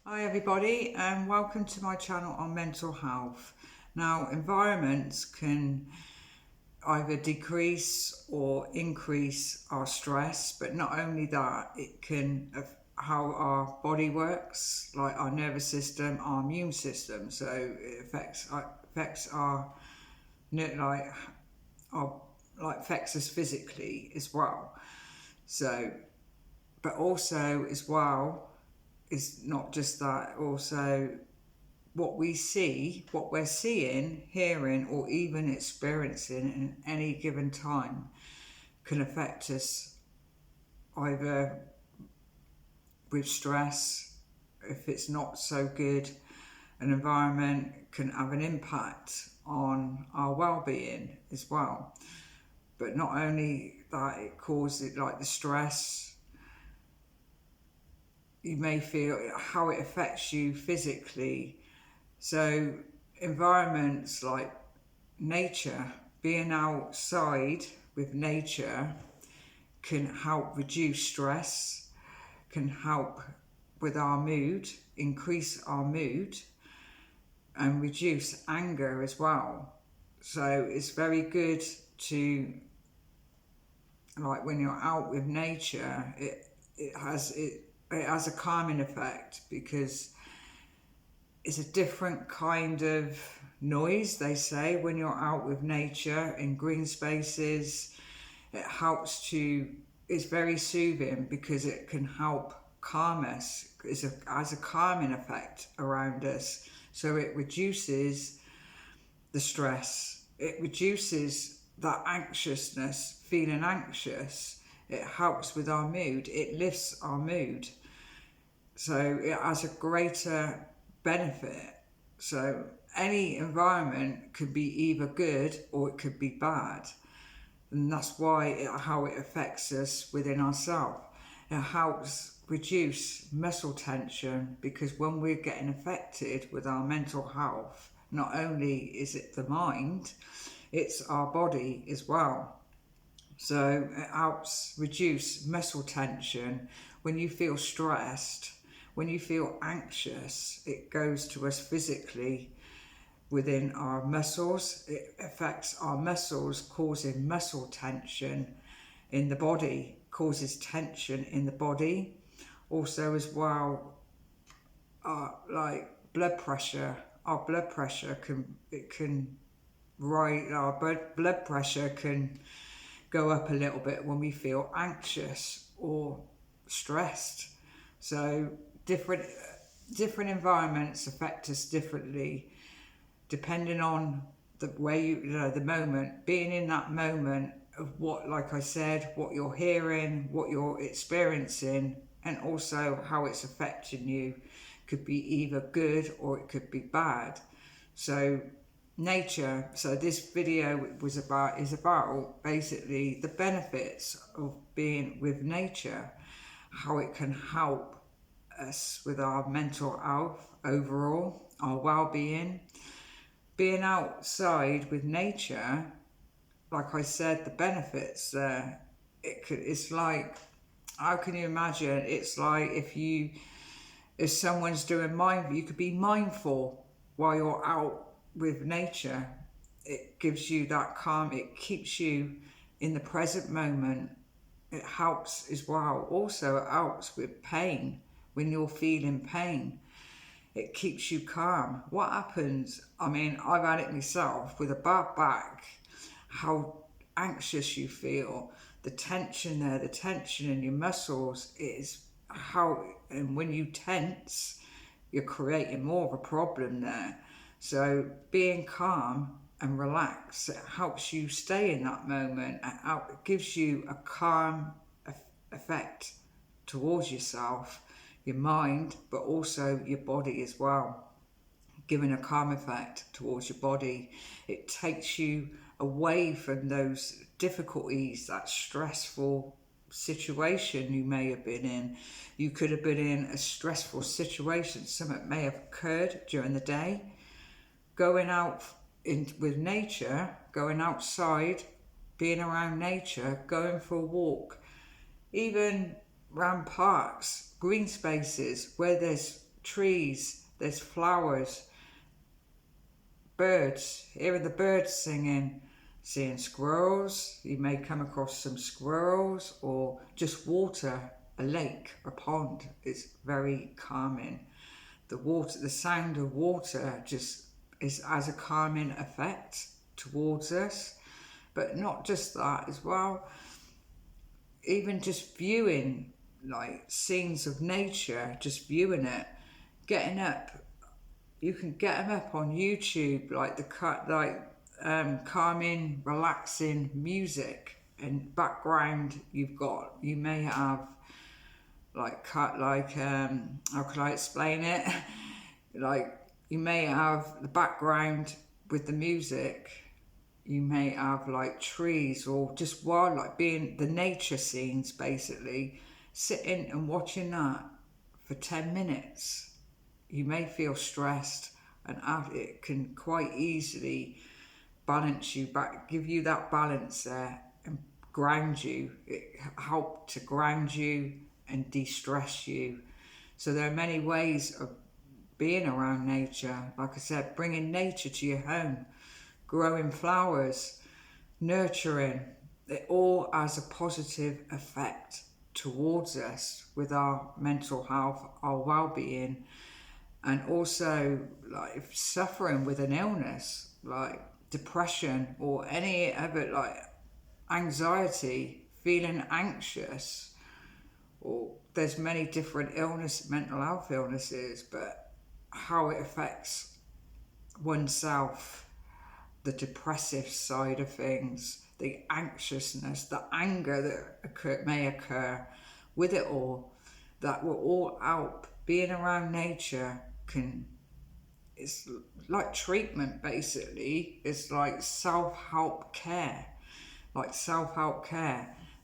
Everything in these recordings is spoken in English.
Hi everybody and welcome to my channel on mental health. Now, environments can either decrease or increase our stress, but not only that, it can how our body works, like our nervous system, our immune system. So it affects our like our affects us physically as well. So, but also as well is not just that, also what we see, what we're seeing, hearing, or even experiencing in any given time can affect us either with stress. If it's not so good, an environment can have an impact on our well-being as well. But not only that, it causes like the stress, you may feel how it affects you physically. So environments like nature, being outside with nature can help reduce stress, can help with our mood, increase our mood, and reduce anger as well. So it's very good to, like when you're out with nature, it has a calming effect because it's a different kind of noise, they say, when you're out with nature in green spaces. It helps to, it's very soothing because it can help calm us. Has a calming effect around us. So it reduces the stress, it reduces that anxiousness, feeling anxious. It helps with our mood, it lifts our mood. So it has a greater benefit. So any environment could be either good or it could be bad. And that's how it affects us within ourselves. It helps reduce muscle tension because when we're getting affected with our mental health, not only is it the mind, it's our body as well. So it helps reduce muscle tension. When you feel stressed, when you feel anxious, it goes to us physically within our muscles. It affects our muscles, causing muscle tension in the body, causes tension in the body. Also as well, like blood pressure, our blood pressure can rise, our blood pressure can go up a little bit when we feel anxious or stressed. So different environments affect us differently depending on the way the moment, being in that moment of what, like I said, what you're hearing, what you're experiencing, and also how it's affecting you could be either good or it could be bad. So nature, so this video is about basically the benefits of being with nature, how it can help us with our mental health overall, our well-being. Being outside with nature, like I said, the benefits there, it's like, how can you imagine? It's like if someone's doing you could be mindful while you're out with nature. It gives you that calm, it keeps you in the present moment. It helps as well. Also, it helps with pain when you're feeling pain. It keeps you calm. What happens, I mean, I've had it myself with a bad back, how anxious you feel, the tension there, the tension in your muscles is how, and when you tense, you're creating more of a problem there. So being calm and relaxed, it helps you stay in that moment. It gives you a calm effect towards yourself, your mind, but also your body as well. Giving a calm effect towards your body, it takes you away from those difficulties, that stressful situation you may have been in. You could have been in a stressful situation, something may have occurred during the day. Going out with nature, going outside, being around nature, going for a walk, even around parks, green spaces where there's trees, there's flowers, birds, hearing the birds singing, seeing squirrels. You may come across some squirrels, or just water, a lake, a pond. It's very calming. The water, the sound of water just has a calming effect towards us. But not just that as well, even just viewing like scenes of nature, just viewing it, getting up. You can get them up on YouTube, like calming, relaxing music, and background you may have how can I explain it? Like you may have the background with the music. You may have like trees or just wildlife, being the nature scenes basically. Sitting and watching that for 10 minutes, you may feel stressed, and it can quite easily balance you back, give you that balance there, and ground you. It helps to ground you and de-stress you. So there are many ways of being around nature. Like I said, bringing nature to your home, growing flowers, nurturing, it all has a positive effect towards us with our mental health, our well-being, and also like if suffering with an illness like depression or any other like anxiety, feeling anxious, or there's many different mental health illnesses, but how it affects oneself, the depressive side of things, the anxiousness, the anger that may occur with it all, that will all help. Being around nature it's like treatment basically. It's like self-help care,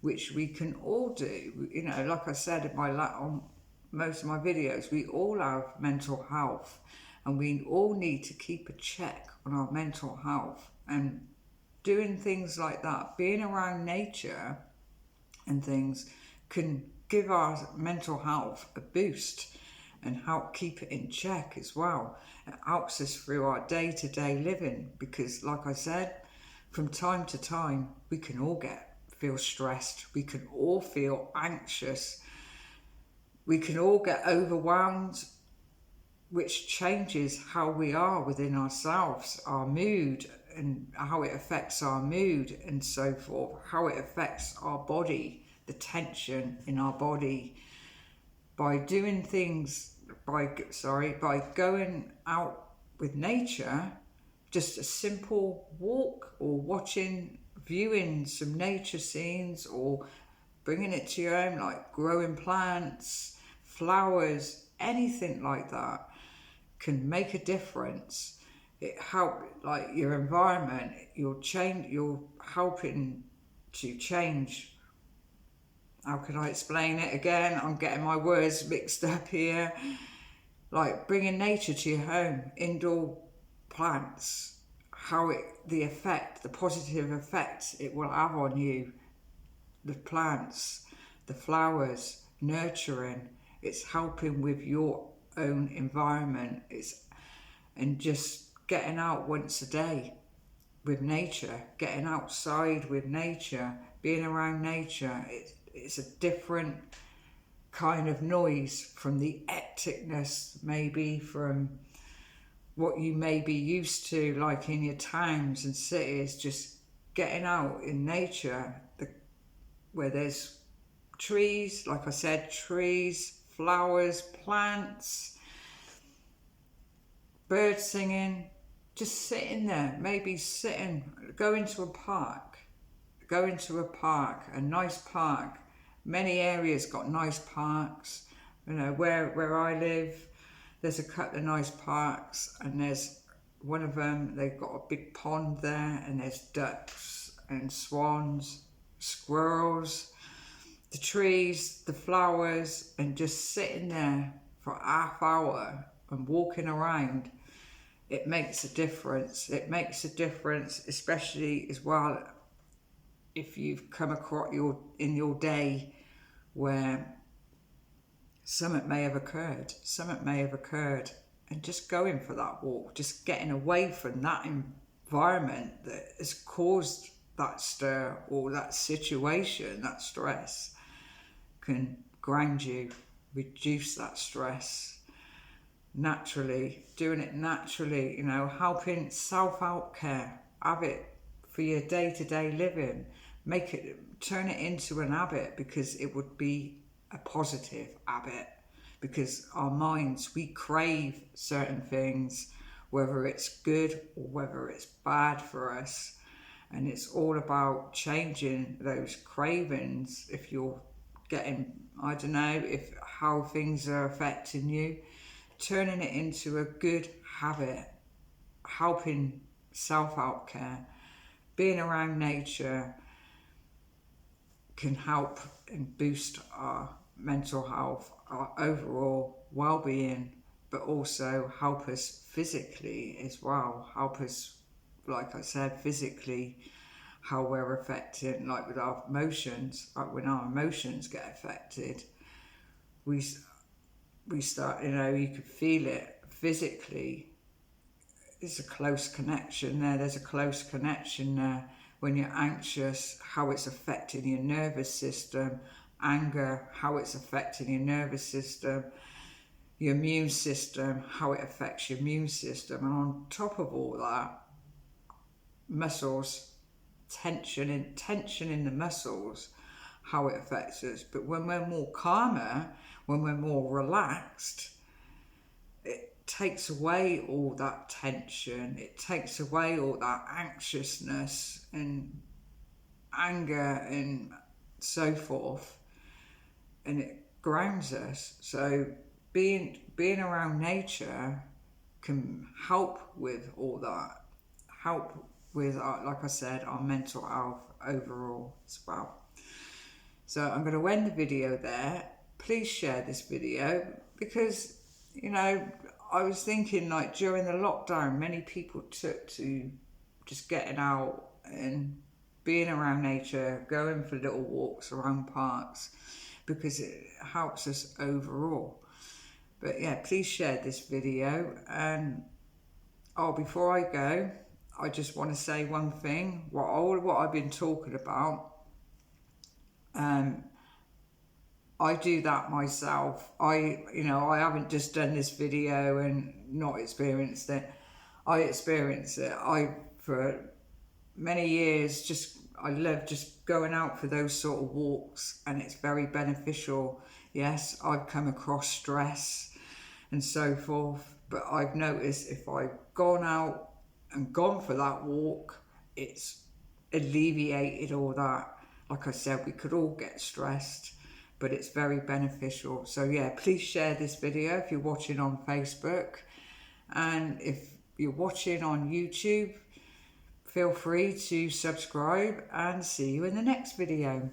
which we can all do. You know, like I said on most of my videos, we all have mental health, and we all need to keep a check on our mental health. And doing things like that, being around nature and things, can give our mental health a boost and help keep it in check as well. It helps us through our day-to-day living, because like I said, from time to time we can all feel stressed, we can all feel anxious, we can all get overwhelmed, which changes how we are within ourselves, our mood, and how it affects our mood and so forth, how it affects our body, the tension in our body. By doing things, by going out with nature, just a simple walk, or viewing some nature scenes, or bringing it to your home, like growing plants, flowers, anything like that can make a difference. It helps, like your environment, you're helping to change. How can I explain it again? I'm getting my words mixed up here. Like bringing nature to your home, indoor plants, the positive effect it will have on you, the plants, the flowers, nurturing, it's helping with your own environment. And just getting out once a day with nature, getting outside with nature, being around nature, it's a different kind of noise from the hecticness, maybe from what you may be used to, like in your towns and cities. Just getting out in nature, where there's trees, like I said, trees, flowers, plants, birds singing, just sitting there, go into a nice park. Many areas got nice parks. You know, where I live, there's a couple of nice parks, and there's one of them, they've got a big pond there, and there's ducks and swans, squirrels, the trees, the flowers, and just sitting there for a half hour and walking around. It makes a difference. It makes a difference, especially as well if you've come across in your day where something may have occurred. And just going for that walk, just getting away from that environment that has caused that stir or that situation, that stress, can ground you, reduce that stress naturally, doing it naturally, helping self-help care, have it for your day-to-day living, turn it into an habit, because it would be a positive habit, because our minds, we crave certain things, whether it's good or whether it's bad for us, and it's all about changing those cravings. If you're getting, I don't know, if how things are affecting you, turning it into a good habit, helping self-help care, being around nature can help and boost our mental health, our overall well-being, but also help us physically as well. Help us, like I said, physically, how we're affected, like with our emotions, like when our emotions get affected, we start, you can feel it physically. There's a close connection there. When you're anxious, how it's affecting your nervous system. Anger, how it's affecting your nervous system. Your immune system, how it affects your immune system. And on top of all that, muscles, tension in the muscles, how it affects us. But when we're more calmer, when we're more relaxed, it takes away all that tension, it takes away all that anxiousness and anger and so forth, and it grounds us. So being around nature can help with all that, help with like I said, our mental health overall as well. So I'm going to end the video there. Please share this video, because I was thinking, like, during the lockdown, many people took to just getting out and being around nature, going for little walks around parks, because it helps us overall. But yeah, please share this video. And before I go, I just want to say one thing. What I've been talking about, I do that myself. I haven't just done this video and not experienced it. I experience it. For many years, I love just going out for those sort of walks, and it's very beneficial. Yes, I've come across stress and so forth, but I've noticed if I've gone out and gone for that walk, it's alleviated all that. Like I said, we could all get stressed, but it's very beneficial. So yeah, please share this video if you're watching on Facebook, and if you're watching on YouTube, feel free to subscribe, and see you in the next video.